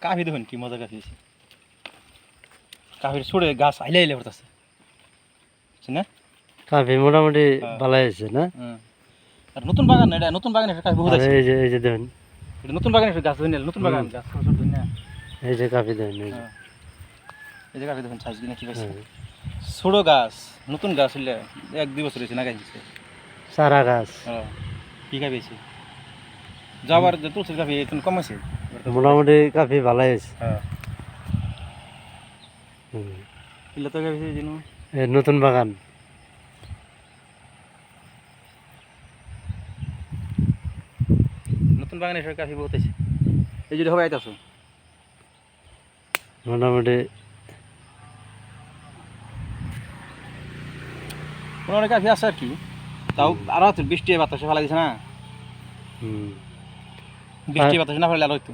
কাফি দেখুন কি মজা কাফি হয়েছে কাফির ছড়ে গাছ আইলে আইলে পড়তেছে বুঝছেন না কাফি মোটামুটি ভালো হয়েছে না আর নতুন বাগান এটা নতুন বাগানে কাফি বহুত আছে এই যে দেখুন এটা নতুন বাগানে গাছ ধরে নতুন বাগান গাছ ছোট ছোট না এই যে কাফি দেখুন এই যে কাফি দেখুন সাইজ কিনা কি পাইছে ছোট গাছ নতুন গাছ হইলে 1-2 বছর হয়েছে না গাইছে চারা গাছ কি কাফি হয়েছে যাবার যে তুলসির কাফি একটু কম আছে মোটামুটি কাফি ভালো হয়েছে এগুলো তো কাফি যেন নতুন বাগান নতুন বাগানে এসে কাফি বহুত আছে এই যদি হবে আইতাছো মোটামুটি অনেক কাফি আছে আর কি তাও আরো বৃষ্টি বাতাসে ফেলা দিছে না বৃষ্টি বাতাসে না ফেলে আরো হইতো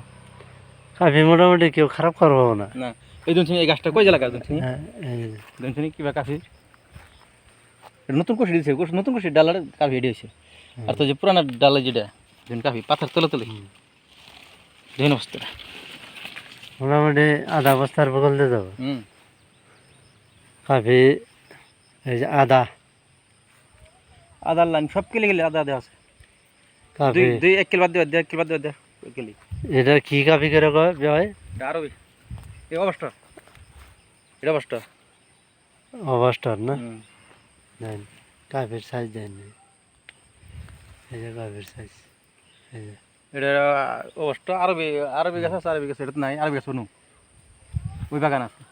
কাফি মোটামুটি কেউ খারাপ করবো না না এই দুন এই গাছটা কই জায়গা দুন কিবা কাফি নতুন কষি দিয়েছে নতুন কষি ডালার কাফি এডি হয়েছে আর তো যে পুরানা ডালা যেটা দেখুন কাফি পাথর তলে তলে দেখুন অবস্থাটা মোটামুটি আধা বস্তার বগল দিয়ে যাবো কাফি এই যে আদার লাইন সব কেলে গেলে আদা দেওয়া আছে কাফি 1 কিলো বাদ দেওয়া 1 কিলো বাদ দেওয়া কেলি এটা কি কাফি করে কয় ভাই আরবি এই অবস্থা এটা অবস্থা অবস্টার না দেন কাফির সাইজ দেন এই যে কাফির সাইজ এই যে এটা অবস্থা আরবি গাছ আছে আরবি গাছ এটা নাই আরবি গাছ ওই বাগান আছে